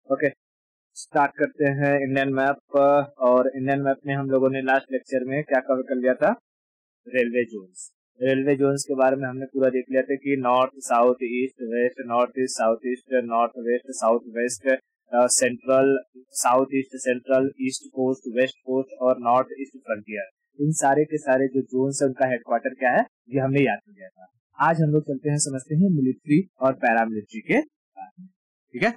Okay, start करते हैं Indian map. और इंडियन मैप में हम लोगों ने लास्ट लेक्चर में क्या कवर कर लिया था? Railway Jones. रेलवे जोन्स के बारे में हमने पूरा देख लिया था कि north south east west, north east south east, north west south west, central south east central, east coast west coast और नॉर्थ ईस्ट फ्रंटियर। इन सारे के सारे जो जोन्स है उनका हेडक्वार्टर क्या है, ये हमने याद कर लिया था। आज हम लोग चलते हैं, समझते हैं मिलिट्री और पैरामिलिट्री के बारे में। ठीक है,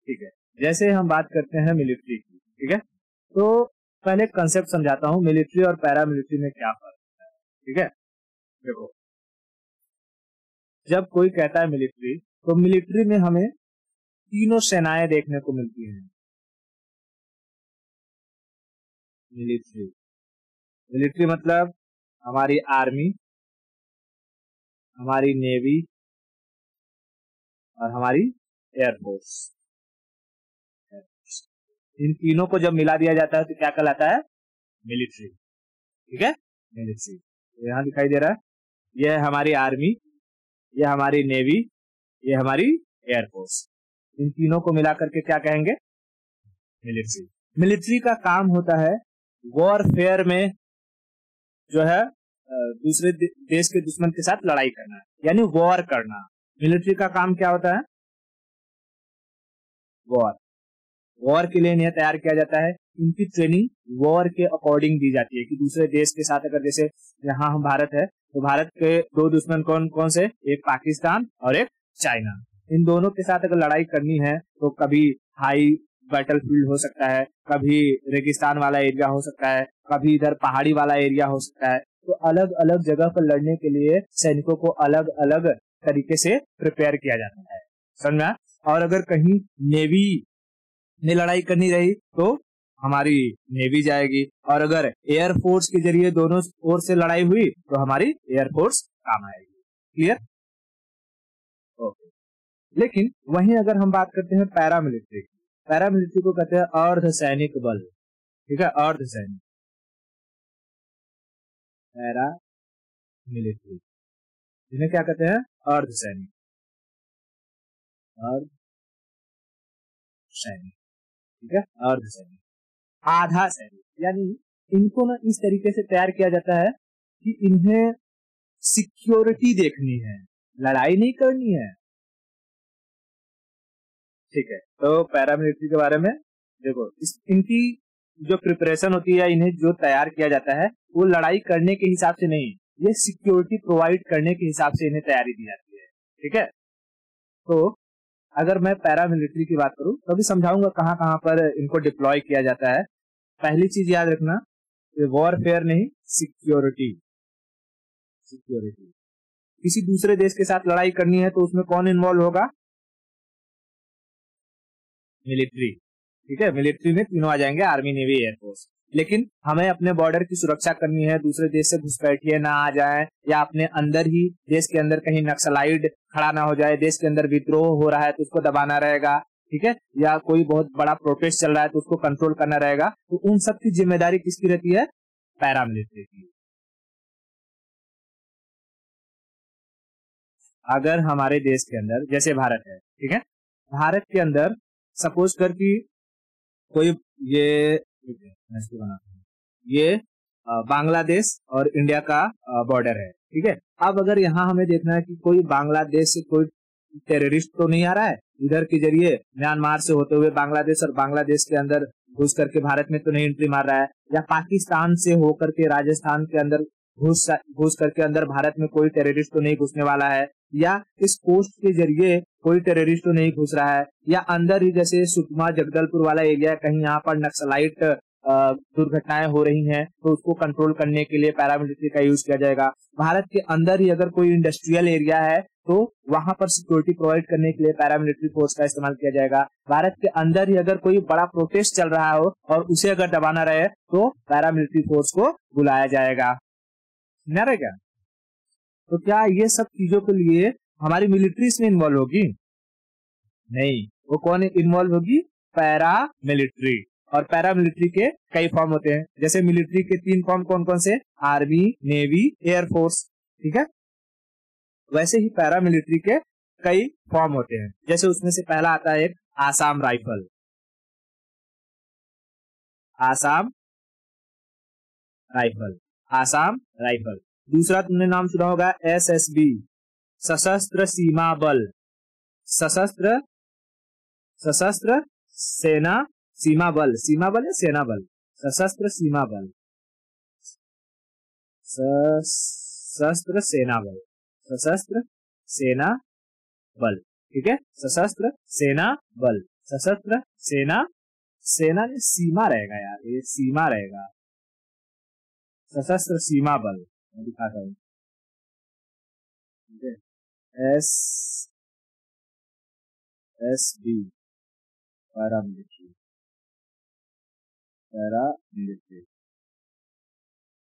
ठीक है। जैसे हम बात करते हैं मिलिट्री की, ठीक है, तो पहले कंसेप्ट समझाता हूं मिलिट्री और पैरामिलिट्री में क्या फर्क है। ठीक है, देखो, जब कोई कहता है मिलिट्री, तो मिलिट्री में हमें तीनों सेनाएं देखने को मिलती हैं। मिलिट्री मतलब हमारी आर्मी, हमारी नेवी और हमारी एयरफोर्स। इन तीनों को जब मिला दिया जाता है तो क्या कहलाता है? मिलिट्री। ठीक है, मिलिट्री। तो यहां दिखाई दे रहा है, यह है हमारी आर्मी, यह हमारी नेवी, यह हमारी एयरफोर्स। इन तीनों को मिला करके क्या कहेंगे? मिलिट्री। मिलिट्री का काम होता है वॉरफेयर में जो है दूसरे देश के दुश्मन के साथ लड़ाई करना, यानी वॉर करना। मिलिट्री का काम क्या होता है? वॉर के लिए इन्हें तैयार किया जाता है। इनकी ट्रेनिंग वॉर के अकॉर्डिंग दी जाती है कि दूसरे देश के साथ, अगर जैसे यहाँ हम भारत है तो भारत के दो दुश्मन कौन कौन से? एक पाकिस्तान और एक चाइना। इन दोनों के साथ अगर लड़ाई करनी है तो कभी हाई बैटलफील्ड हो सकता है, कभी रेगिस्तान वाला एरिया हो सकता है, कभी इधर पहाड़ी वाला एरिया हो सकता है। तो अलग अलग जगह पर लड़ने के लिए सैनिकों को अलग अलग तरीके से प्रिपेयर किया जाता है, समझा? और अगर कहीं नेवी में लड़ाई करनी रही तो हमारी नेवी जाएगी, और अगर एयरफोर्स के जरिए दोनों ओर से लड़ाई हुई तो हमारी एयरफोर्स काम आएगी। क्लियर? ओके। लेकिन वहीं अगर हम बात करते हैं पैरामिलिट्री की, पैरामिलिट्री को कहते हैं अर्ध सैनिक बल। ठीक है, अर्ध सैनिक, पैरा मिलिट्री, इन्हें क्या कहते हैं? अर्ध सैनिक, अर्ध सैनिक। ठीक है, अर्ध सैनिक, आधा सैनिक। यानी इनको ना इस तरीके से तैयार किया जाता है कि इन्हें सिक्योरिटी देखनी है, लड़ाई नहीं करनी है। ठीक है, तो पैरामिलिट्री के बारे में देखो, इनकी जो प्रिपरेशन होती है, इन्हें जो तैयार किया जाता है वो लड़ाई करने के हिसाब से नहीं, ये सिक्योरिटी प्रोवाइड करने के हिसाब से इन्हें तैयारी दी जाती है। ठीक है, तो अगर मैं पैरामिलिट्री की बात करूं तो अभी समझाऊंगा कहां कहां पर इनको डिप्लॉय किया जाता है। पहली चीज याद रखना, वॉरफेयर नहीं, सिक्योरिटी। सिक्योरिटी, किसी दूसरे देश के साथ लड़ाई करनी है तो उसमें कौन इन्वॉल्व होगा? मिलिट्री। ठीक है, मिलिट्री में तीनों आ जाएंगे, आर्मी नेवी एयरफोर्स। लेकिन हमें अपने बॉर्डर की सुरक्षा करनी है, दूसरे देश से घुसपैठिए ना आ जाए, या अपने अंदर ही देश के अंदर कहीं नक्सलाइट खड़ा ना हो जाए, देश के अंदर विद्रोह हो रहा है तो उसको दबाना रहेगा। ठीक है, या कोई बहुत बड़ा प्रोटेस्ट चल रहा है तो उसको कंट्रोल करना रहेगा। तो उन सब की जिम्मेदारी किसकी रहती है? पैरामिलिट्री की। अगर हमारे देश के अंदर, जैसे भारत है, ठीक है, भारत के अंदर सपोज कर कि कोई ये बांग्लादेश और इंडिया का बॉर्डर है। ठीक है, अब अगर यहाँ हमें देखना है कि कोई बांग्लादेश से कोई टेररिस्ट तो नहीं आ रहा है, इधर के जरिए म्यांमार से होते हुए बांग्लादेश, और बांग्लादेश के अंदर घुस करके भारत में तो नहीं एंट्री मार रहा है, या पाकिस्तान से होकर के राजस्थान के अंदर घुस करके अंदर भारत में कोई टेररिस्ट तो नहीं घुसने वाला है, या इस कोस्ट के जरिए कोई टेररिस्ट तो नहीं घुस रहा है, या अंदर ही जैसे सुकमा जगदलपुर वाला एरिया, कहीं यहाँ पर नक्सलाइट दुर्घटनाएं हो रही हैं तो उसको कंट्रोल करने के लिए पैरामिलिट्री का यूज किया जाएगा। भारत के अंदर ही अगर कोई इंडस्ट्रियल एरिया है तो वहां पर सिक्योरिटी प्रोवाइड करने के लिए पैरामिलिट्री फोर्स का इस्तेमाल किया जाएगा। भारत के अंदर ही अगर कोई बड़ा प्रोटेस्ट चल रहा हो और उसे अगर दबाना रहे तो पैरामिलिट्री फोर्स को बुलाया जाएगा। समझ रहे क्या? तो क्या ये सब चीजों के लिए हमारी मिलिट्री इसमें इन्वॉल्व होगी? नहीं, वो कौन इन्वॉल्व होगी? पैरामिलिट्री। और पैरामिलिट्री के कई फॉर्म होते हैं, जैसे मिलिट्री के 3 फॉर्म कौन कौन से? Army, navy, air force. ठीक है, वैसे ही पैरामिलिट्री के कई फॉर्म होते हैं। जैसे उसमें से पहला आता है एक Assam rifle, Assam rifle, Assam rifle. दूसरा तुमने नाम सुना होगा एसएसबी, सशस्त्र सीमा बल, सशस्त्र सशस्त्र सेना सीमा बल, सीमा बल या सेना बल, सशस्त्र सीमा बल, सशस्त्र सेना बल, सशस्त्र सेना बल, ठीक है, सशस्त्र सेना बल, सशस्त्र सेना, सेना में सीमा रहेगा यार, ये सीमा रहेगा, सशस्त्र सीमा बल। मैं दिखाता हूँ, ठीक है, एसबी पैरामिलिट्री, पैरामिलिट्री,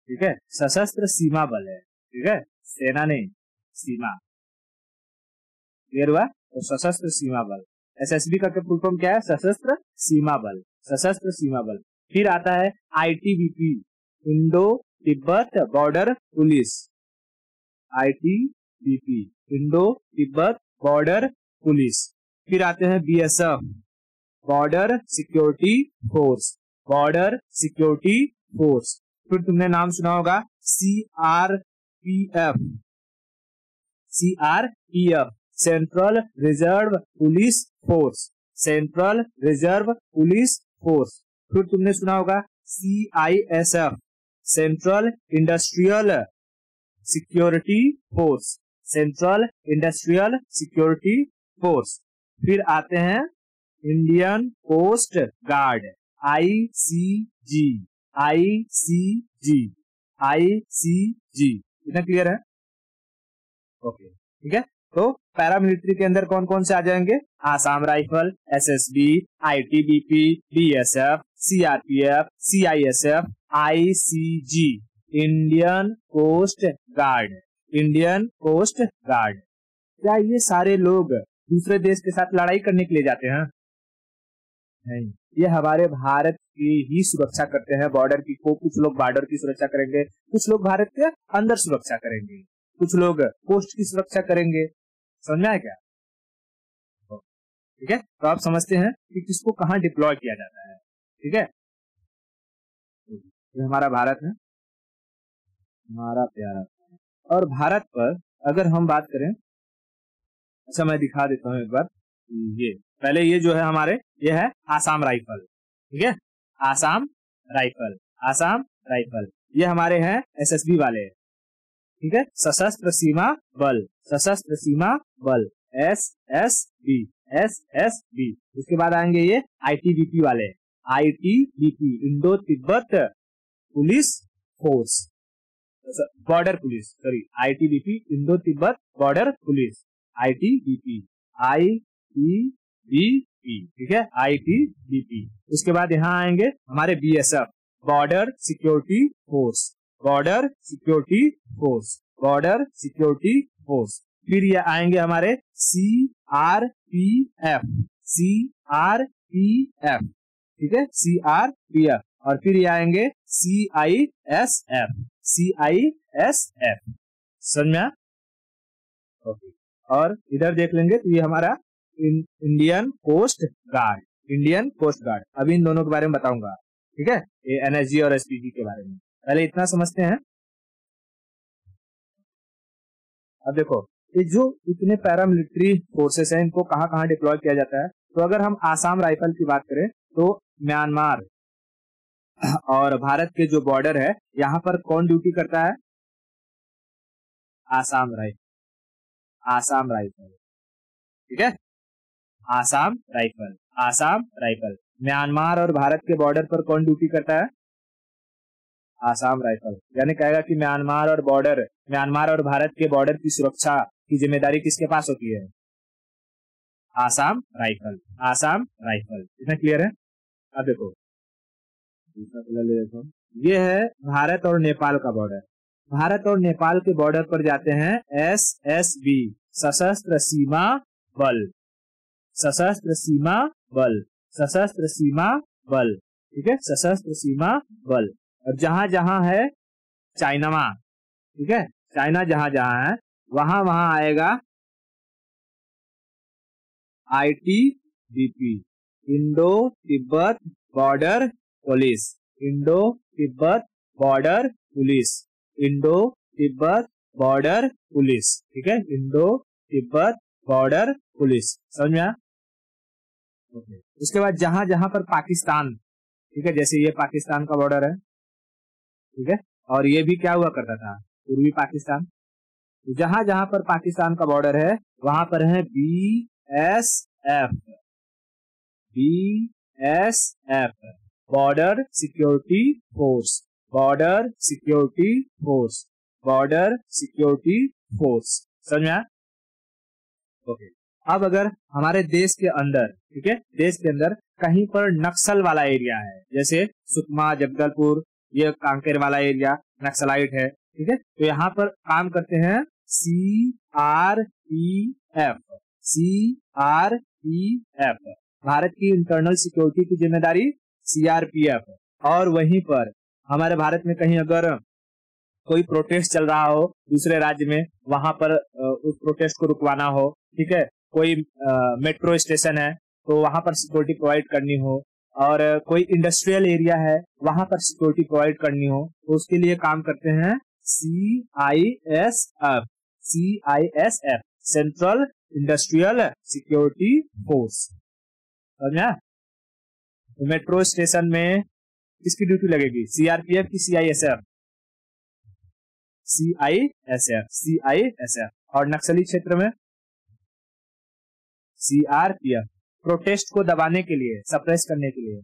ठीक है, सशस्त्र सीमा बल है, ठीक है, सेना नहीं, सीमा, क्लियर हुआ? तो सशस्त्र सीमा बल, एसएसबी का फुल फॉर्म क्या है? सशस्त्र सीमा बल, सशस्त्र सीमा बल। फिर आता है ITBP, Indo Tibet Border Police, ITBP, Indo Tibet Border Police. फिर आते हैं BSF, Border Security Force, Border Security Force. फिर तुमने नाम सुना होगा CRPF, CRPF, Central Reserve Police Force, Central Reserve Police Force. फिर तुमने सुना होगा CISF, Central Industrial Security Force, Central Industrial Security Force. फिर आते हैं Indian Coast Guard, ICG, ICG, ICG. इतना क्लियर है? ओके, ठीक है। तो पैरामिलिट्री के अंदर कौन कौन से आ जाएंगे? Assam Rifle, SSB, ITBP, BSF, CRPF, CISF, ICG, Indian Coast Guard, Indian Coast Guard. क्या ये सारे लोग दूसरे देश के साथ लड़ाई करने के लिए जाते हैं? नहीं, ये हमारे भारत की ही सुरक्षा करते हैं, बॉर्डर की। को कुछ लोग बॉर्डर की सुरक्षा करेंगे, कुछ लोग भारत के अंदर सुरक्षा करेंगे, कुछ लोग कोस्ट की सुरक्षा करेंगे। समझ में आया क्या? ठीक है, तो आप समझते हैं कि किसको कहाँ डिप्लॉय किया जाता है। ठीक है, ये हमारा भारत है, हमारा प्यारा भारत। और भारत पर अगर हम बात करें, अच्छा मैं दिखा देता हूँ एक बार। ये पहले ये जो है हमारे, ये है आसाम राइफल, ठीक है, आसाम राइफल, आसाम राइफल। ये हमारे हैं एसएसबी वाले, ठीक है, सशस्त्र सीमा बल, सशस्त्र सीमा बल, एसएसबी, एसएसबी। उसके बाद आएंगे ये आईटीबीपी वाले, ITBP, Indo Tibet police force, border police, sorry, ITBP, Indo Tibet Border Police, ITBP, ITBP, ठीक है, आईटीबीपी। उसके बाद यहाँ आएंगे हमारे BSF, Border Security Force, Border Security Force, Border Security Force. फिर ये आएंगे हमारे सीआरपीएफ, सीआरपीएफ, ठीक है, सीआरपीएफ। और फिर ये आएंगे सीआईएसएफ, सीआईएसएफ। समझ में? ओके, और इधर देख लेंगे तो ये हमारा Indian Coast Guard, Indian Coast Guard. अभी इन दोनों के बारे में बताऊंगा, ठीक है, ये एनएसजी और एसपीजी के बारे में। पहले इतना समझते हैं। अब देखो, ये जो इतने पैरामिलिट्री फोर्सेस हैं, इनको कहाँ कहाँ डिप्लॉय किया जाता है। तो अगर हम आसाम राइफल की बात करें तो म्यांमार और भारत के जो बॉर्डर है, यहाँ पर कौन ड्यूटी करता है? आसाम राइफल, आसाम राइफल, ठीक है, Assam rifle, Assam rifle. Myanmar और भारत के बॉर्डर पर कौन ड्यूटी करता है? आसाम राइफल। यानी कहेगा कि म्यांमार और भारत के बॉर्डर की सुरक्षा की जिम्मेदारी किसके पास होती है? Assam rifle, Assam rifle. इतना क्लियर है? अब देखो, दूसरा कलर ले लेता हूं। ये है भारत और नेपाल का बॉर्डर। भारत और नेपाल के बॉर्डर पर जाते हैं एसएसबी, सशस्त्र सीमा बल, सशस्त्र सीमा बल, सशस्त्र सीमा बल, ठीक है, सशस्त्र सीमा बल। और जहां जहां है चाइनामा, ठीक है, चाइना जहां जहां है वहां वहां आएगा ITBP, Indo Tibet Border police, Indo Tibet Border police, Indo Tibet Border police, ठीक है, इंडो तिब्बत बॉर्डर पुलिस, समझ में आया? ओके। उसके बाद जहां जहां पर पाकिस्तान, ठीक है, जैसे ये पाकिस्तान का बॉर्डर है, ठीक है, और ये भी क्या हुआ करता था, पूर्वी पाकिस्तान। जहां जहां पर पाकिस्तान का बॉर्डर है वहां पर है BSF, BSF, border Security Force, Border Security Force, Border Security force, समझ में आया? ओके। अब अगर हमारे देश के अंदर, ठीक है, देश के अंदर कहीं पर नक्सल वाला एरिया है, जैसे सुकमा, जगदलपुर, ये कांकेर वाला एरिया नक्सलाइट है, ठीक है, तो यहाँ पर काम करते हैं CRPF, CRPF, भारत की इंटरनल सिक्योरिटी की जिम्मेदारी CRPF। और वहीं पर हमारे भारत में कहीं अगर कोई प्रोटेस्ट चल रहा हो दूसरे राज्य में, वहां पर उस प्रोटेस्ट को रुकवाना हो, ठीक है, कोई मेट्रो स्टेशन है तो वहां पर सिक्योरिटी प्रोवाइड करनी हो, और कोई इंडस्ट्रियल एरिया है वहां पर सिक्योरिटी प्रोवाइड करनी हो, तो उसके लिए काम करते हैं CISF, CISF, central Industrial Security force, समझा? तो मेट्रो स्टेशन में किसकी ड्यूटी लगेगी, CRPF की CISF? CISF, CISF। और नक्सली क्षेत्र में CRPF, प्रोटेस्ट को दबाने के लिए, सप्रेस करने के लिए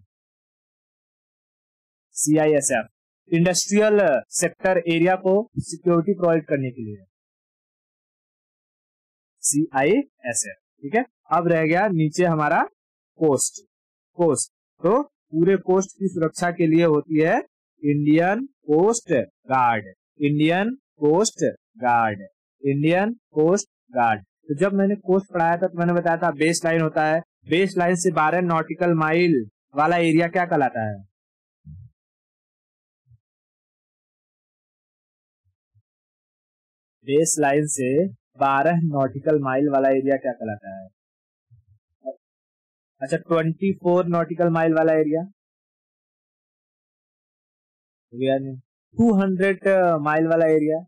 CISF, इंडस्ट्रियल सेक्टर एरिया को सिक्योरिटी प्रोवाइड करने के लिए CISF, ठीक है। अब रह गया नीचे हमारा कोस्ट, कोस्ट, तो पूरे कोस्ट की सुरक्षा के लिए होती है Indian Coast Guard, Indian Coast Guard, Indian Coast Guard. तो जब मैंने कोस्ट पढ़ाया था तो मैंने बताया था बेस लाइन होता है, बेस लाइन से 12 नॉटिकल माइल वाला एरिया क्या कहलाता है, बेस लाइन से 12 नॉटिकल माइल वाला एरिया क्या कहलाता है? अच्छा, 24 नॉटिकल माइल वाला एरिया, 200 माइल वाला एरिया,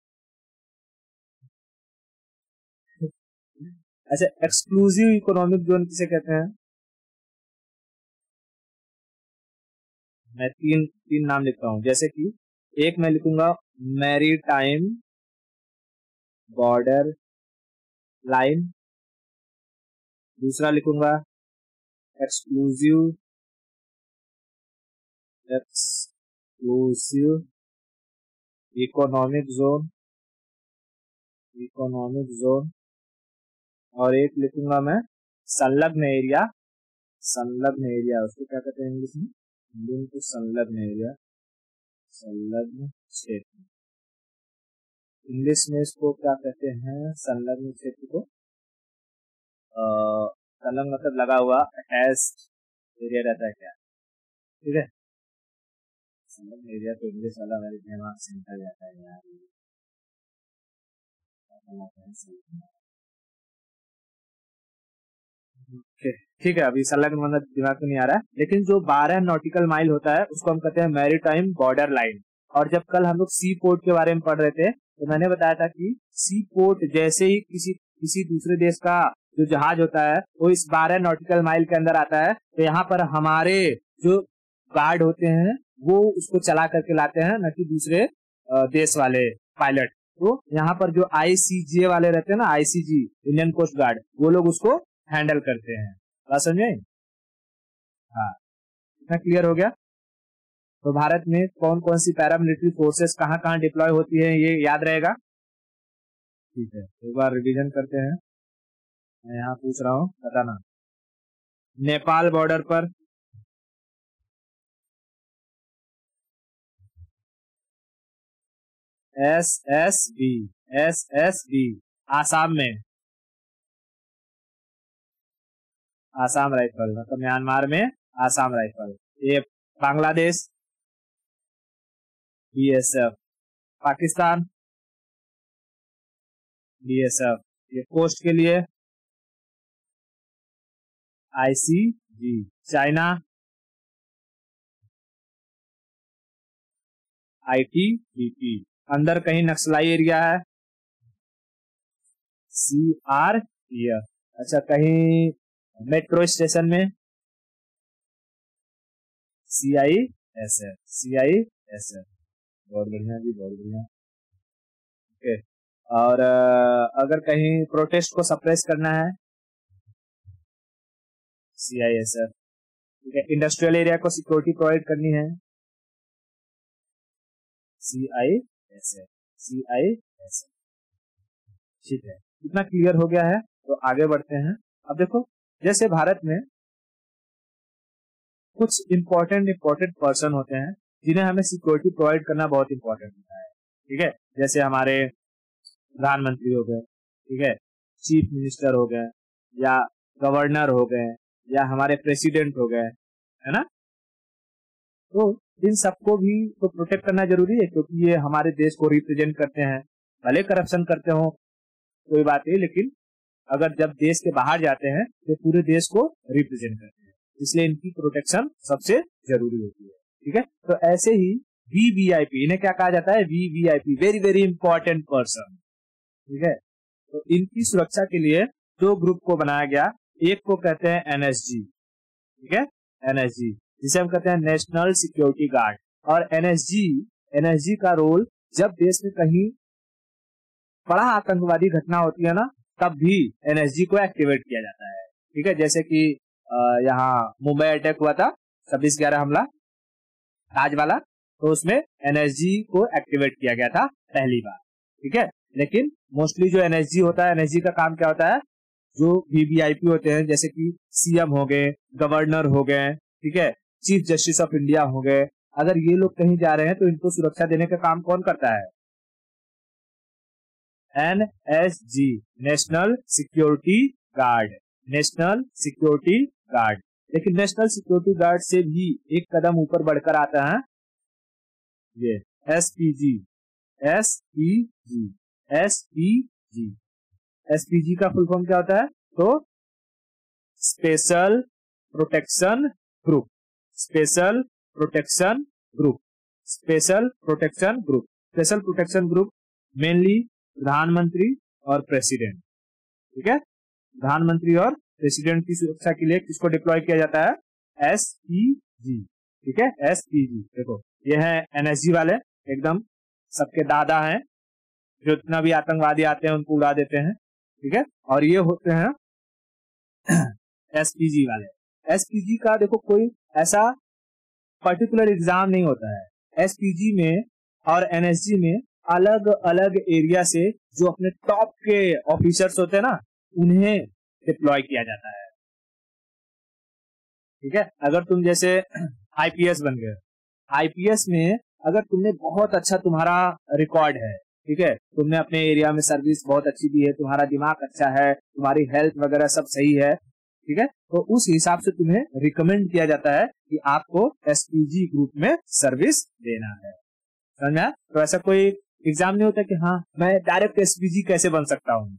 अच्छा, एक्सक्लूसिव इकोनॉमिक जोन किसे कहते हैं? मैं तीन नाम लिखता हूं, जैसे कि एक मैं लिखूंगा मैरी टाइम बॉर्डर लाइन, दूसरा लिखूंगा exclusive economic zone, economic zone, और एक लिखूंगा मैं संलग्न एरिया, संलग्न एरिया, उसको क्या कहते हैं इंग्लिश में, हिंदी में तो संलग्न एरिया, संलग्न क्षेत्र, इंग्लिश में इसको क्या कहते हैं, संलग्न क्षेत्र को, संलग्न मतलब लगा हुआ, अटैच्ड एरिया रहता है क्या, ठीक है, संलग्न एरिया तो इंग्लिश वाला मेरे दिमाग से निकल जाता है यार, ठीक है, अभी संलग्न मतलब दिमाग में नहीं आ रहा है, लेकिन जो 12 नॉटिकल माइल होता है उसको हम कहते हैं मैरीटाइम बॉर्डर लाइन। और जब कल हम लोग सी पोर्ट के बारे में पढ़ रहे थे तो मैंने बताया था कि सी पोर्ट जैसे ही किसी दूसरे देश का जो जहाज होता है वो इस 12 नॉटिकल माइल के अंदर आता है, तो यहाँ पर हमारे जो गार्ड होते हैं वो उसको चला करके लाते हैं, न कि दूसरे देश वाले पायलट। तो यहाँ पर जो ICG वाले रहते हैं ना, ICG इंडियन कोस्ट गार्ड, वो लोग उसको हैंडल करते हैं, बात समझे? हाँ, इतना क्लियर हो गया। तो भारत में कौन कौन सी पैरामिलिट्री फोर्सेस कहाँ कहाँ डिप्लॉय होती है ये याद रहेगा, ठीक है, एक बार रिवीजन करते हैं। मैं यहाँ पूछ रहा हूँ, बताना। नेपाल बॉर्डर पर SSB, आसाम में आसाम राइफल, मतलब म्यांमार में आसाम राइफल। ये बांग्लादेश BSF, पाकिस्तान BSF, ये कोस्ट के लिए ICG, चाइना, ITBP, अंदर कहीं नक्सलाई एरिया है, CRPF, अच्छा कहीं मेट्रो स्टेशन में CISF, CISF, बहुत बढ़िया जी, बहुत बढ़िया। ओके, और अगर कहीं प्रोटेस्ट को सप्रेस करना है, CISF, ठीक है। इंडस्ट्रियल एरिया को सिक्योरिटी प्रोवाइड करनी है, CISF, CISF, ठीक है। इतना क्लियर हो गया है, तो आगे बढ़ते हैं। अब देखो, जैसे भारत में कुछ इम्पोर्टेंट पर्सन होते हैं जिन्हें हमें सिक्योरिटी प्रोवाइड करना बहुत इंपॉर्टेंट होता है, ठीक है। जैसे हमारे प्रधानमंत्री हो गए, ठीक है, चीफ मिनिस्टर हो गए, या गवर्नर हो गए, या हमारे प्रेसिडेंट हो गए, है ना। तो इन सबको भी तो प्रोटेक्ट करना जरूरी है, क्योंकि ये हमारे देश को रिप्रेजेंट करते हैं। भले करप्शन करते हो कोई बात नहीं, लेकिन अगर जब देश के बाहर जाते हैं तो पूरे देश को रिप्रेजेंट करते हैं, इसलिए इनकी प्रोटेक्शन सबसे जरूरी होती है, ठीक है। तो ऐसे ही VVIP, इन्हें क्या कहा जाता है, VVIP, very very important person, ठीक है। तो इनकी सुरक्षा के लिए दो ग्रुप को बनाया गया, एक को कहते हैं NSG, ठीक है, NSG, जिसे हम कहते हैं नेशनल सिक्योरिटी गार्ड। और NSG का रोल जब देश में कहीं बड़ा आतंकवादी घटना होती है ना, तब भी NSG को एक्टिवेट किया जाता है, ठीक है। जैसे कि यहाँ मुंबई अटैक हुआ था, 26/11 हमला ताज वाला, तो उसमें NSG को एक्टिवेट किया गया था पहली बार, ठीक है। लेकिन मोस्टली जो NSG होता है, NSG का काम क्या होता है, जो VVIP होते हैं, जैसे कि CM हो गए, गवर्नर हो गए, ठीक है, चीफ जस्टिस ऑफ इंडिया हो गए, अगर ये लोग कहीं जा रहे हैं तो इनको सुरक्षा देने का काम कौन करता है, NSG, national security guard, national security guard. लेकिन नेशनल सिक्योरिटी गार्ड से भी एक कदम ऊपर बढ़कर आता है ये SPG, SPG, SPG, SPG का फुल फॉर्म क्या होता है, तो special protection group, special protection group, special protection group. Special protection group mainly प्रधानमंत्री और प्रेसिडेंट, ठीक है, प्रधानमंत्री और प्रेसिडेंट की सुरक्षा के लिए किसको डिप्लॉय किया जाता है, SPG, ठीक है, SPG। देखो ये है NSG वाले, एकदम सबके दादा हैं, जो इतना भी आतंकवादी आते हैं उनको उड़ा देते हैं, ठीक है। और ये होते हैं SPG वाले। SPG का देखो कोई ऐसा पर्टिकुलर एग्जाम नहीं होता है, SPG में और NSG में अलग अलग एरिया से जो अपने टॉप के ऑफिसर्स होते हैं ना, उन्हें डिप्लॉय किया जाता है, ठीक है। अगर तुम जैसे IPS बन गए, IPS में अगर तुमने बहुत अच्छा तुम्हारा रिकॉर्ड है, ठीक है, तुमने अपने एरिया में सर्विस बहुत अच्छी दी है, तुम्हारा दिमाग अच्छा है, तुम्हारी हेल्थ वगैरह सब सही है, ठीक है, तो उस हिसाब से तुम्हें रिकमेंड किया जाता है कि आपको SPG ग्रुप में सर्विस देना है, समझा। तो ऐसा कोई एग्जाम नहीं होता कि हाँ मैं डायरेक्ट SPG कैसे बन सकता हूँ,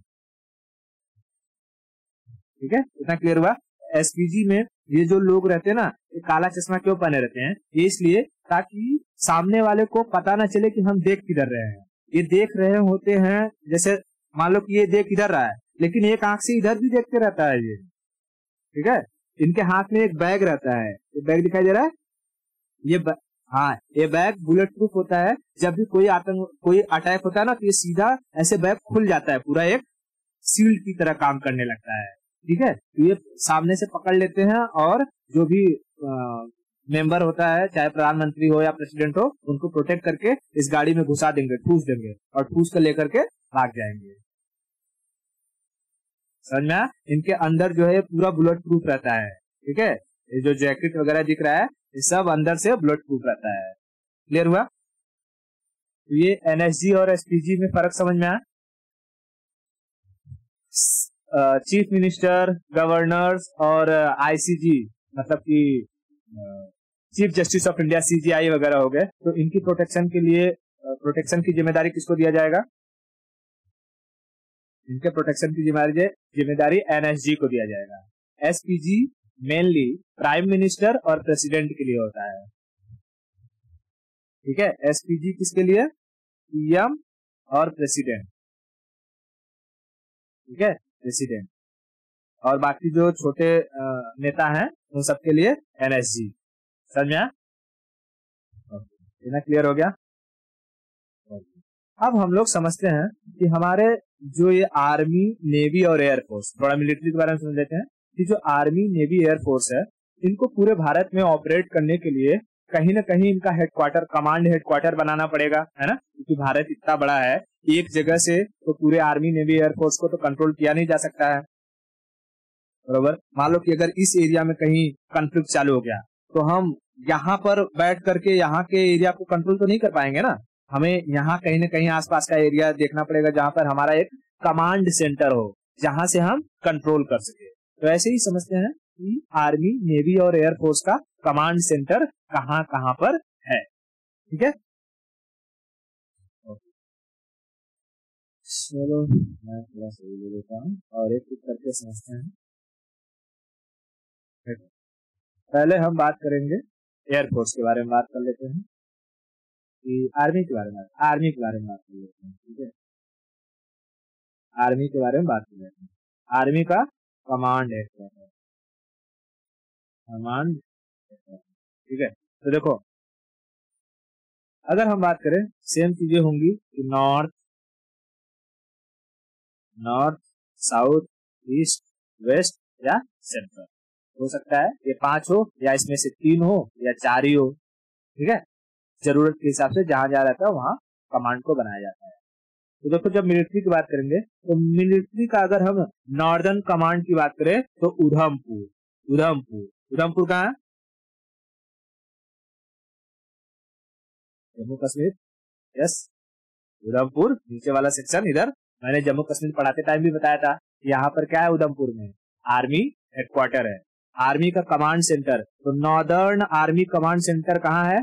ठीक है, इतना क्लियर हुआ। SPG में ये जो लोग रहते हैं ना, ये काला चश्मा क्यों पहने रहते हैं, ये इसलिए ताकि सामने वाले को पता ना चले कि हम देख किधर रहे हैं। ये देख रहे होते हैं, जैसे मान लो कि ये देख इधर रहा है, लेकिन एक आंख से इधर भी देखते रहता है ये, ठीक है। इनके हाथ में एक बैग रहता है, ये बैग दिखाई दे रहा है, हाँ ये बैग बुलेट प्रूफ होता है। जब भी कोई अटैक होता है ना, तो ये सीधा ऐसे बैग खुल जाता है, पूरा एक सील्ड की तरह काम करने लगता है, ठीक है। तो ये सामने से पकड़ लेते हैं और जो भी मेंबर होता है, चाहे प्रधानमंत्री हो या प्रेसिडेंट हो, उनको प्रोटेक्ट करके इस गाड़ी में घुसा देंगे, ठूस देंगे और ठूस कर लेकर के भाग जाएंगे, समझ में। इनके अंदर जो है पूरा बुलेट प्रूफ रहता है, ठीक है। ये जो जैकेट वगैरह दिख रहा है, ये सब अंदर से बुलेट प्रूफ रहता है, क्लियर हुआ। तो ये NSG और SPG में फर्क समझ में आया। चीफ मिनिस्टर, गवर्नर्स और ICG मतलब कि chief justice of India, CJI वगैरह हो गए, तो इनकी प्रोटेक्शन के लिए प्रोटेक्शन की जिम्मेदारी किसको दिया जाएगा, इनके प्रोटेक्शन की जिम्मेदारी NSG को दिया जाएगा। SPG मेनली प्राइम मिनिस्टर और प्रेसिडेंट के लिए होता है। ठीक है, एसपीजी किसके लिए? पीएम और प्रेसिडेंट। ठीक है, प्रेसिडेंट। और बाकी जो छोटे नेता हैं उन सबके लिए एनएसजी। समझ में आया? इतना क्लियर हो गया? अब हम लोग समझते हैं कि हमारे जो ये आर्मी, नेवी और एयरफोर्स, थोड़ा मिलिट्री के बारे में समझ लेते हैं कि जो आर्मी, नेवी, एयरफोर्स है, इनको पूरे भारत में ऑपरेट करने के लिए कहीं ना कहीं इनका हेडक्वार्टर, कमांड हेडक्वार्टर बनाना पड़ेगा, है ना? क्योंकि भारत इतना बड़ा है, एक जगह से तो पूरे आर्मी, नेवी, एयरफोर्स को तो कंट्रोल किया नहीं जा सकता है, बरोबर। मान लो कि अगर इस एरिया में कहीं कॉन्फ्लिक्ट चालू हो गया तो हम यहाँ पर बैठ करके यहाँ के एरिया को कंट्रोल तो नहीं कर पाएंगे ना। हमें यहाँ कहीं ना कहीं आसपास का एरिया देखना पड़ेगा जहाँ पर हमारा एक कमांड सेंटर हो, जहां से हम कंट्रोल कर सके। तो ऐसे ही समझते हैं कि आर्मी, नेवी और एयरफोर्स का कमांड सेंटर कहाँ कहाँ पर है। ठीक है, चलो मैं थोड़ा सही ले लेता हूँ और एक करके समझते हैं। पहले हम बात करेंगे एयरफोर्स के बारे में, बात कर लेते हैं कि आर्मी के बारे में, आर्मी के बारे में बात कर लेते हैं। ठीक है, आर्मी के बारे में बात कर लेते हैं। आर्मी का कमांड हेडक्वार्टर, कमांड हेडक्वार्टर। ठीक है, तो देखो अगर हम बात करें, सेम चीजें होंगी कि north, north, south, east, west या सेंट्रल। हो सकता है ये 5 हो या इसमें से 3 हो या 4 ही हो। ठीक है, जरूरत के हिसाब से जहां जहां रहता है वहां कमांड को बनाया जाता है। तो देखो जब मिलिट्री की बात करेंगे तो मिलिट्री का अगर हम नॉर्दर्न कमांड की बात करें तो उधमपुर, उधमपुर, उधमपुर कहाँ है? जम्मू कश्मीर। यस, उधमपुर नीचे वाला सेक्शन इधर। मैंने जम्मू कश्मीर पढ़ाते टाइम भी बताया था, यहाँ पर क्या है? उधमपुर में आर्मी हेडक्वार्टर है, आर्मी का कमांड सेंटर। तो नॉर्दर्न आर्मी कमांड सेंटर कहाँ है?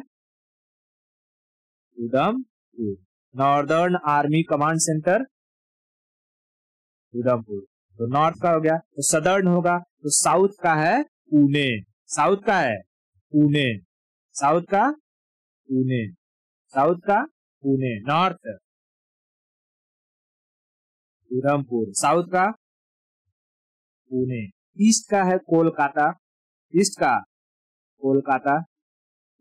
Udhampur. Northern army command centre Udhampur. तो नॉर्थ का हो गया, तो सदर्न होगा। तो साउथ का है पुणे, साउथ का है पुणे, साउथ का पुणे, साउथ का पुणे। नॉर्थ उधमपुर, साउथ का पुणे। ईस्ट का है कोलकाता, ईस्ट का कोलकाता,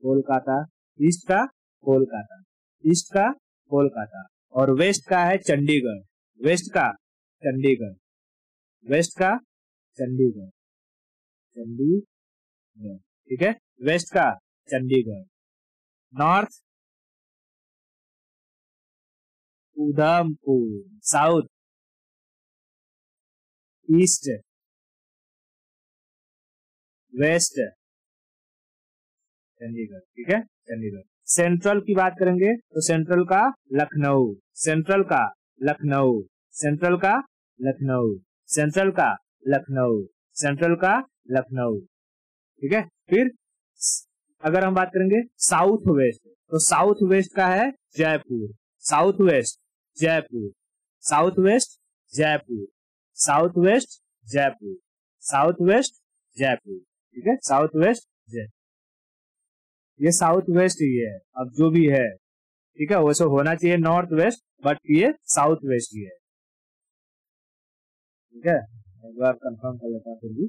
कोलकाता, ईस्ट का कोलकाता, ईस्ट का कोलकाता। और वेस्ट का है चंडीगढ़, वेस्ट का चंडीगढ़, वेस्ट का चंडीगढ़, चंडीगढ़। ठीक है, वेस्ट का Chandigarh. North Udhampur, south east, west Chandigarh. ठीक है, चंडीगढ़। सेंट्रल की बात करेंगे तो सेंट्रल का लखनऊ, सेंट्रल का लखनऊ, सेंट्रल का लखनऊ, सेंट्रल का लखनऊ, सेंट्रल का लखनऊ। ठीक है, फिर अगर हम बात करेंगे साउथ वेस्ट, तो साउथ वेस्ट का है Jaipur, south west Jaipur, south west Jaipur, south west Jaipur, south west Jaipur. ठीक है, साउथ वेस्ट जयपुर। ये साउथ वेस्ट ही है, अब जो भी है। ठीक है, वैसे होना चाहिए नॉर्थ वेस्ट, बट ये साउथ वेस्ट ही है। ठीक है, एक बार कंफर्म कर लेता हूँ फिर भी,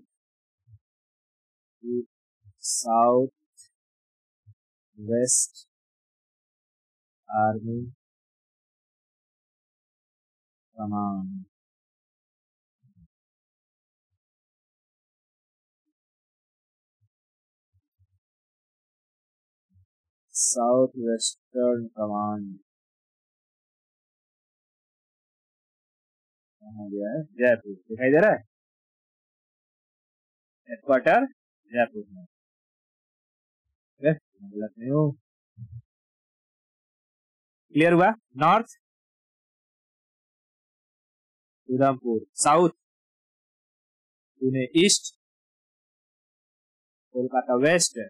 south west army command. South western command कहाँ गया है? जयपुर। दिखाई दे रहा है? हेडक्वार्टर जयपुर में। गलत नहीं हो? क्लियर हुआ? North Udhampur, south Pune, east Kolkata, west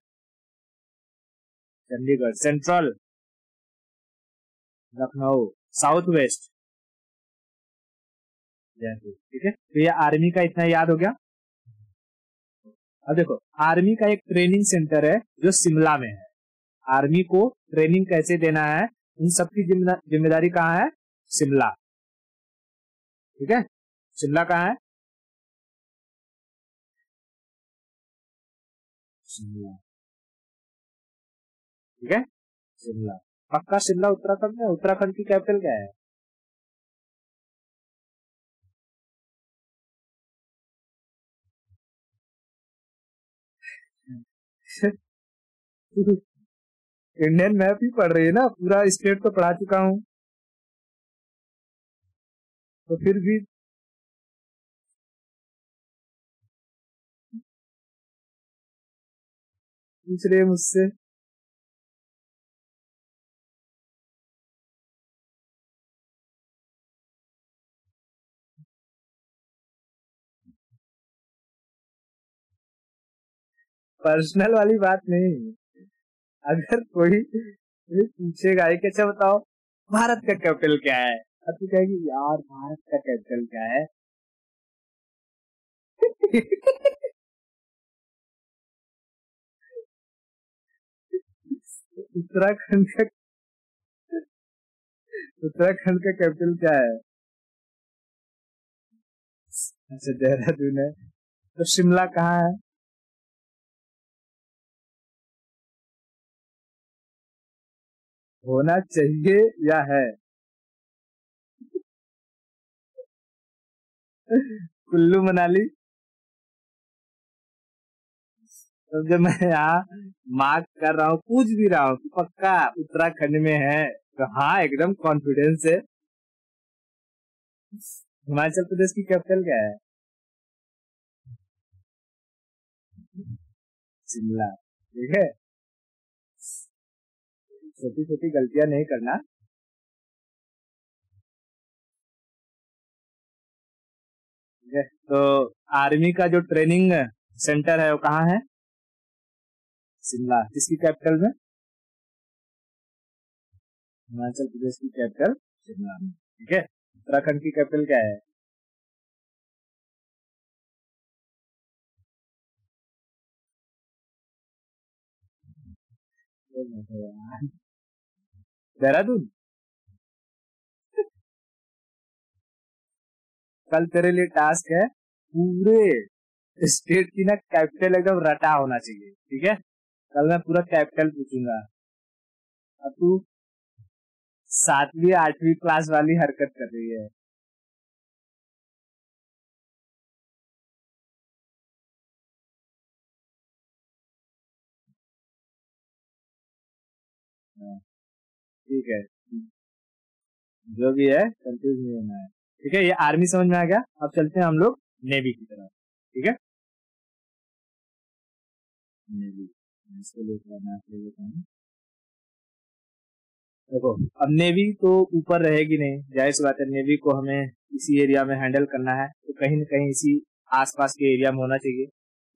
Chandigarh, central Lucknow, south west Jaipur. ठीक है, तो ये आर्मी का इतना याद हो गया। अब देखो, आर्मी का एक ट्रेनिंग सेंटर है जो शिमला में है। आर्मी को ट्रेनिंग कैसे देना है, इन सबकी जिम्मेदारी कहाँ है? शिमला। ठीक है, शिमला कहाँ है? शिमला। ठीक है, शिमला पक्का। शिमला उत्तराखंड में। उत्तराखंड की कैपिटल क्या है? इंडियन मैप ही पढ़ रही है ना, पूरा स्टेट तो पढ़ा चुका हूँ, तो फिर भी पूछ रहे मुझसे। पर्सनल वाली बात नहीं। अगर कोई पूछेगा कि अच्छा बताओ भारत का कैपिटल क्या है, अब तू कहेगी यार भारत का कैपिटल क्या है? उत्तराखंड का, उत्तराखंड का कैपिटल क्या है? अच्छा, देहरादून है। तो शिमला कहाँ है? होना चाहिए या है? कुल्लू मनाली। तो जब मैं यहाँ मार्क कर रहा हूँ, पूछ भी रहा हूँ कि पक्का उत्तराखंड में है, तो हाँ एकदम कॉन्फिडेंस है। हिमाचल प्रदेश की कैपिटल क्या है? शिमला। ठीक है, छोटी छोटी गलतियां नहीं करना। ठीक है, तो आर्मी का जो ट्रेनिंग सेंटर है वो कहाँ है? शिमला। किसकी कैपिटल में? हिमाचल प्रदेश की कैपिटल शिमला में। ठीक है, उत्तराखंड की कैपिटल क्या है? देहरादून। कल तेरे लिए टास्क है, पूरे स्टेट की ना कैपिटल एकदम रटा होना चाहिए। ठीक है, कल मैं पूरा कैपिटल पूछूंगा। अब तू 7वीं 8वीं क्लास वाली हरकत कर रही है। हाँ, ठीक है, जो भी है कंफ्यूज नहीं होना है। ठीक है, ये आर्मी समझ में आ गया। अब चलते हैं हम लोग नेवी की तरफ। ठीक है, नेवी, इसको लेकर मैं ले लेता हूँ। देखो, अब नेवी तो ऊपर रहेगी नहीं, जाहिर सी बात है, नेवी को हमें इसी एरिया में हैंडल करना है, तो कहीं न कहीं इसी आसपास के एरिया में होना चाहिए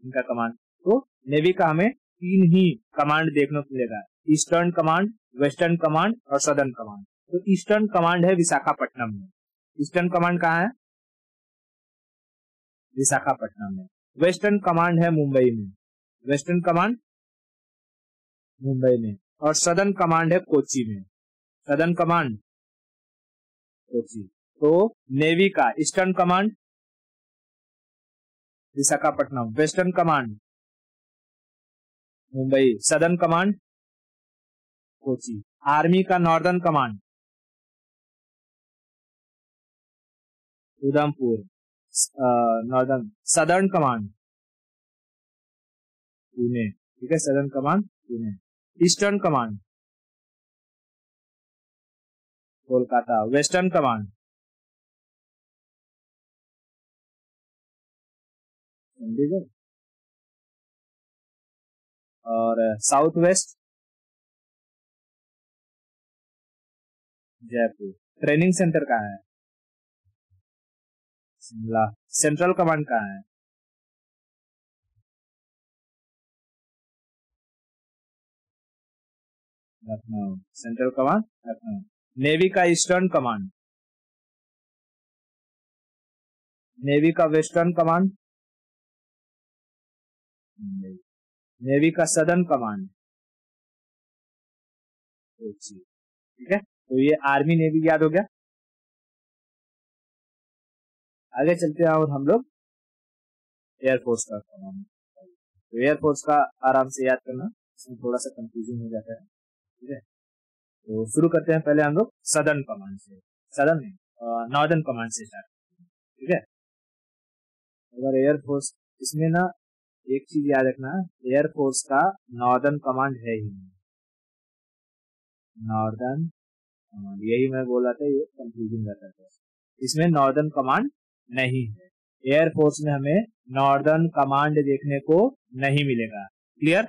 इनका कमांड। तो नेवी का हमें 3 ही कमांड देखने को मिलेगा, ईस्टर्न कमांड, वेस्टर्न कमांड और सदर्न कमांड। तो ईस्टर्न कमांड है विशाखापट्टनम में। ईस्टर्न कमांड कहाँ है? विशाखापट्टनम में। वेस्टर्न कमांड है मुंबई में। वेस्टर्न कमांड मुंबई में। और सदर्न कमांड है कोची में। Southern command Kochi. तो नेवी का eastern command Visakhapatnam, western command Mumbai, southern command Kochi. Army का northern command Udhampur, northern, southern command Pune. ठीक है, southern command Pune. Eastern command Kolkata. Western command Chandigarh. और south west Jaipur. Training centre कहाँ है? शिमला। सेंट्रल कमांड कहाँ है? Lucknow. Central command Lucknow. Navy का ईस्टर्न कमांड, नेवी का वेस्टर्न कमांड नेवी का सदर्न कमांड, ठीक है। तो ये आर्मी नेवी याद हो गया। आगे चलते हैं और हम लोग एयरफोर्स का कमांड। तो एयरफोर्स का आराम से याद करना, इसमें थोड़ा सा कंफ्यूजन हो जाता है, ठीक है। तो शुरू करते हैं पहले हम लोग सदर्न कमांड से, सदर्न नहीं नॉर्दर्न कमांड से स्टार्ट, ठीक है। अगर एयरफोर्स, इसमें ना एक चीज याद रखना, एयरफोर्स का नॉर्दर्न कमांड है ही नहीं, नॉर्दर्न कमांड, यही मैं बोल रहा था, ये कंफ्यूजन रहता है, इसमें नॉर्दर्न कमांड नहीं है। एयरफोर्स में हमें नॉर्दर्न कमांड देखने को नहीं मिलेगा, क्लियर।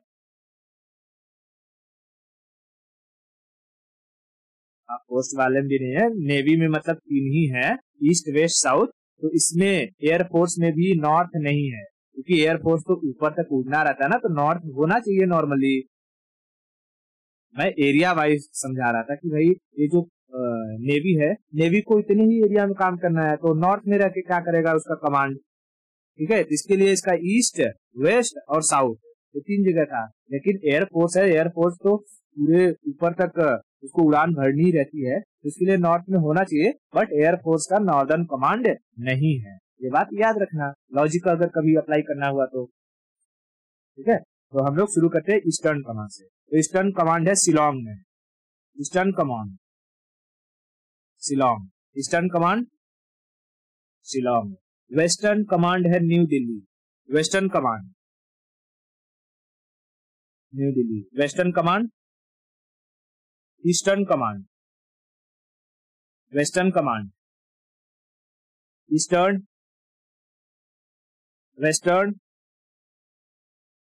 कोस्ट वाले में भी नहीं है, नेवी में मतलब 3 ही है, ईस्ट वेस्ट साउथ। तो इसमें एयरफोर्स में भी नॉर्थ नहीं है, क्योंकि एयरफोर्स तो ऊपर तक उड़ना रहता है ना, तो नॉर्थ होना चाहिए नॉर्मली। मैं एरिया वाइज समझा रहा था कि भाई ये जो नेवी है, नेवी को इतने ही एरिया में काम करना है, तो नॉर्थ में रह के क्या करेगा उसका कमांड, ठीक है। इसके लिए इसका ईस्ट, वेस्ट और साउथ, ये 3 जगह था। लेकिन एयरफोर्स है, एयरफोर्स तो पूरे ऊपर तक उसको उड़ान भरनी रहती है, तो इसके लिए नॉर्थ में होना चाहिए, बट एयरफोर्स का नॉर्दर्न कमांड नहीं है, ये बात याद रखना, लॉजिक अगर कभी अप्लाई करना हुआ तो, ठीक है। तो हम लोग शुरू करते हैं ईस्टर्न कमांड से। तो ईस्टर्न कमांड है शिलोंग में, eastern command Shillong, eastern command Shillong. Western command है New Delhi, western command New Delhi. Western command eastern command, western command eastern, western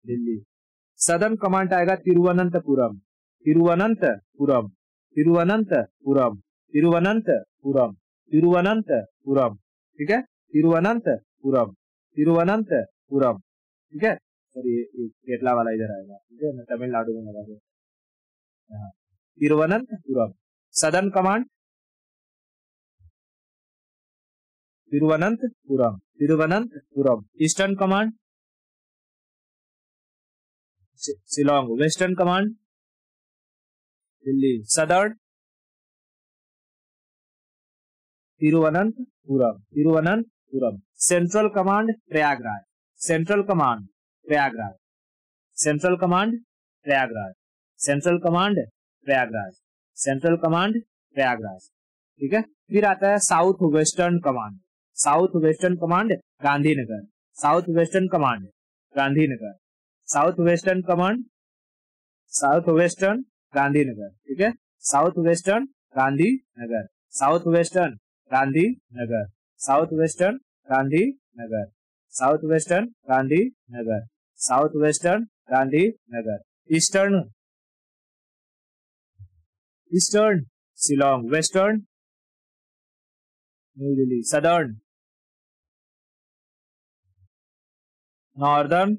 Delhi. Southern command आएगा तिरुवनंतपुरम, तिरुवनंतपुरम, तिरुवनंतपुरम, तिरुवनंतपुरम, तिरुवनंतपुरम, ठीक है, तिरुवनंतपुरम, तिरुवनंतपुरम, ठीक है। सर ये केरला वाला इधर आएगा, ठीक है, मैं तमिलनाडु में लगा दूं, Thiruvananthapuram. Southern command Thiruvananthapuram, Thiruvananthapuram. Eastern command Shillong. Western command Delhi. Southern Thiruvananthapuram, Thiruvananthapuram. Central command Prayagraj, central command Prayagraj, central command Prayagraj, central command Prayagraj, central command Prayagraj, ठीक है। फिर आता है south western command, south western command Gandhinagar, south western command Gandhinagar, south western command, south western Gandhinagar, ठीक है, south western Gandhinagar, south western Gandhinagar, south western Gandhinagar, south western Gandhinagar, south western Gandhinagar. Eastern, eastern Shillong, western new Delhi, southern northern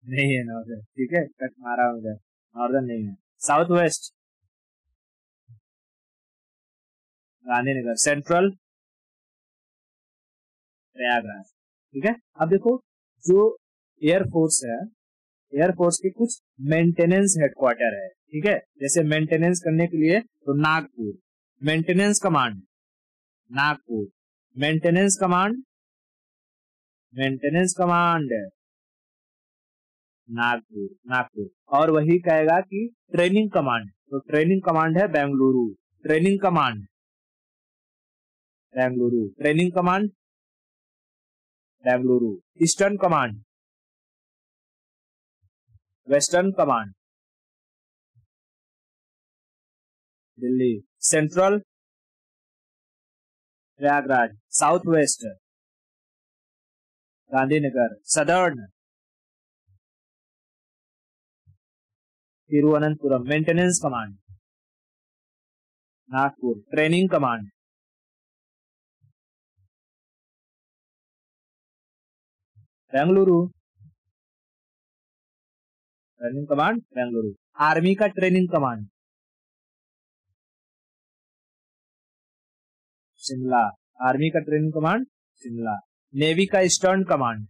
नहीं है, northern, ठीक है, cut मारा उधर, northern नहीं है। South west Gandhinagar, central Prayagraj, ठीक है। अब देखो जो एयरफोर्स है, एयरफोर्स के कुछ मेंटेनेंस हेडक्वार्टर है, ठीक है। जैसे मेंटेनेंस करने के लिए तो Nagpur, maintenance command Nagpur, maintenance command, maintenance command Nagpur, Nagpur. और वही कहेगा कि ट्रेनिंग कमांड, तो ट्रेनिंग कमांड है Bengaluru, training command Bengaluru, training command Bengaluru. Eastern command, western command Delhi, central Prayagraj, south west Gandhinagar, southern Thiruvananthapuram. Maintenance command Nagpur, training command Bengaluru, training command Bengaluru. Army का ट्रेनिंग कमांड शिमला, आर्मी का training command Shimla. Navy का eastern command,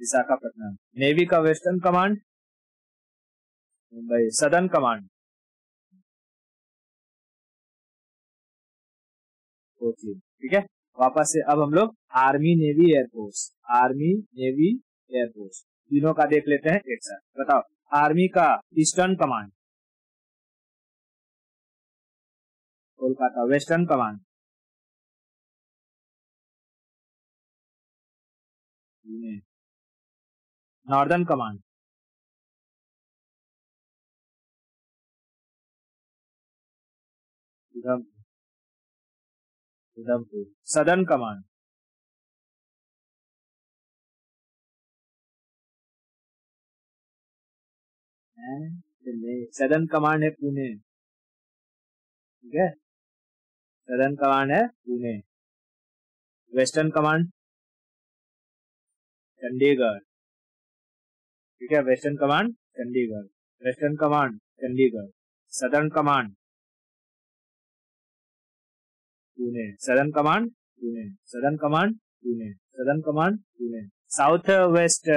Visakhapatnam. Navy का western command, Mumbai. Southern command, Kochi. ठीक है, वापस से अब हम लोग army navy air force, army navy air force तीनों का देख लेते हैं एक साथ। बताओ, आर्मी का eastern command, Kolkata. Western command, Pune. Northern command, Udhampur, Udhampur. Southern command, southern command है पुणे। ठीक है, सदर्न कमांड है पुणे। Western command, Chandigarh. ठीक है, western command Chandigarh, western command Chandigarh. Southern command Pune, southern command Pune, southern command Pune, southern command Pune. South west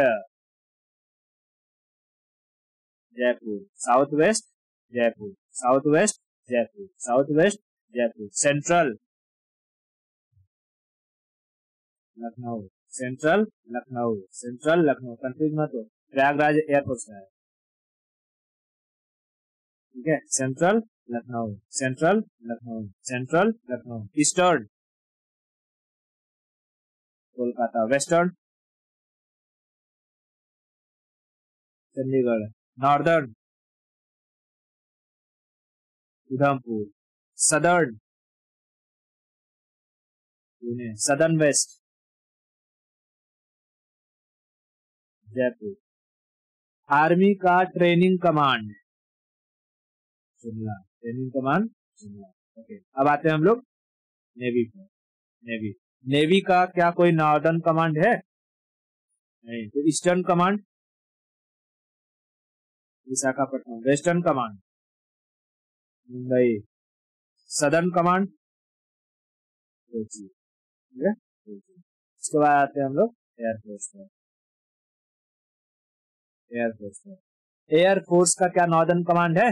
Jaipur, south west Jaipur, south west Jaipur, south west Jaipur. Central Lucknow, central Lucknow, central Lucknow. Confuse मत हो, Prayagraj airport है। ठीक है, central Lucknow, central Lucknow, central Lucknow. Eastern Kolkata, western Chandigarh. Northern Udhampur, southern Pune, southern west Jaipur. Army का training command Shimla, training command Shimla. Okay, अब आते हैं हम लोग नेवी पर। नेवी, नेवी का क्या कोई नॉर्दर्न कमांड है? नहीं। तो eastern command Visakhapatnam, western command Mumbai, southern command Kochi. ठीक है, इसके बाद आते हैं हम लोग एयरफोर्स पर। एयरफोर्स पर, एयरफोर्स का क्या नॉर्दर्न कमांड है?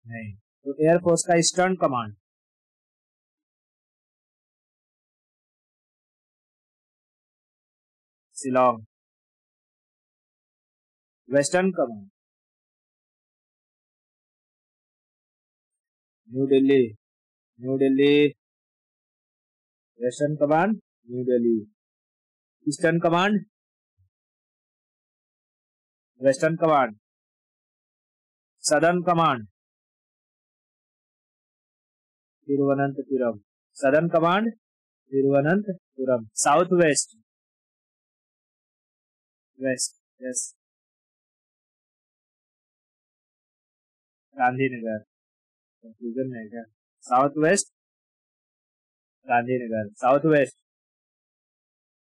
नहीं। तो एयरफोर्स का eastern command Shillong. Western command New Delhi, New Delhi. Western command New Delhi. Eastern command western command, southern command Thiruvananthapuram, southern command Thiruvananthapuram. South west west, yes, Gandhinagar. Confusion है क्या? South west Gandhinagar, south west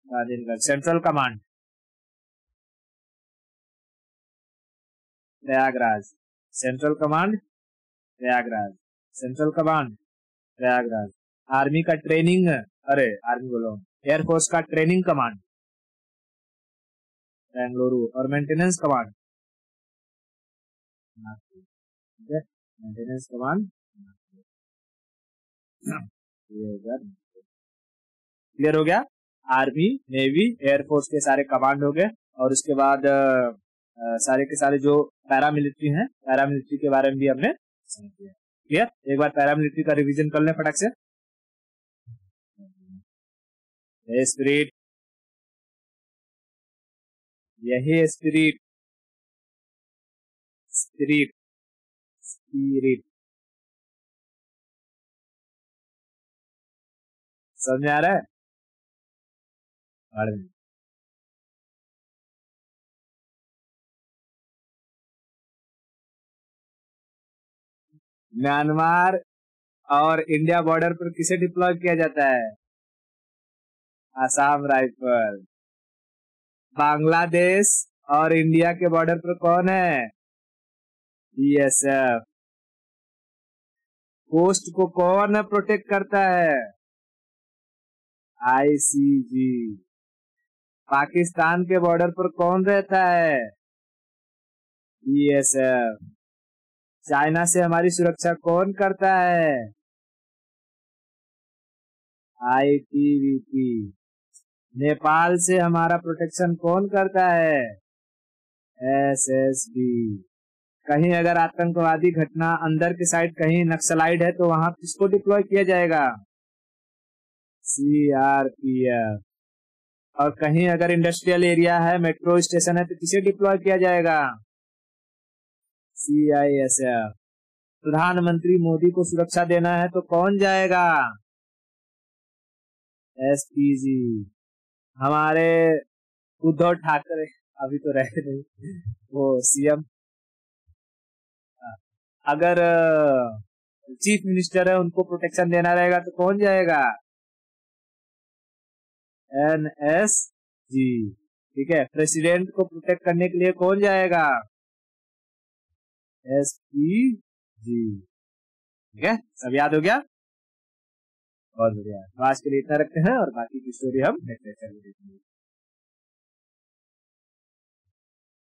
Gandhinagar. Central command Prayagraj, central command Prayagraj, central command Prayagraj. Army का training, अरे army बोलो, air force का training command Bengaluru और maintenance command Nagpur. ठीक है, maintenance command clear हो गया। आर्मी नेवी एयरफोर्स के सारे कमांड हो गए, और उसके बाद सारे के सारे जो पैरामिलिट्री हैं, पैरामिलिट्री के बारे में भी हमने समझ लिया। क्लियर, एक बार पैरामिलिट्री का रिवीजन कर लें फटाक से। स्पिरिट, यही स्पिरिट, स्पिरिट, स्पिरिट। समझ आ रहा है? म्यांमार और इंडिया बॉर्डर पर किसे डिप्लॉय किया जाता है? आसाम राइफल। बांग्लादेश और इंडिया के बॉर्डर पर कौन है? बीएसएफ। कोस्ट को कौन प्रोटेक्ट करता है? आईसीजी। पाकिस्तान के बॉर्डर पर कौन रहता है? बीएसएफ। चाइना से हमारी सुरक्षा कौन करता है? आईटीबीपी। नेपाल से हमारा प्रोटेक्शन कौन करता है? एसएसबी। कहीं अगर आतंकवादी घटना अंदर की साइड कहीं नक्सलाइट है तो वहां किसको डिप्लॉय किया जाएगा? सीआरपीएफ। और कहीं अगर इंडस्ट्रियल एरिया है, मेट्रो स्टेशन है, तो किसे डिप्लॉय किया जाएगा? सीआईएसएफ। प्रधानमंत्री मोदी को सुरक्षा देना है तो कौन जाएगा? एसपीजी। हमारे उद्धव ठाकरे अभी तो रहे नहीं, वो सीएम। अगर चीफ मिनिस्टर है उनको प्रोटेक्शन देना रहेगा तो कौन जाएगा? एनएसजी। ठीक है। प्रेसिडेंट को प्रोटेक्ट करने के लिए कौन जाएगा? एसपीजी। ठीक है, सब याद हो गया? बहुत बढ़िया। तो आज के लिए इतना रखते हैं और बाकी की स्टोरी हम नेक्स्ट लेक्चर में देखेंगे।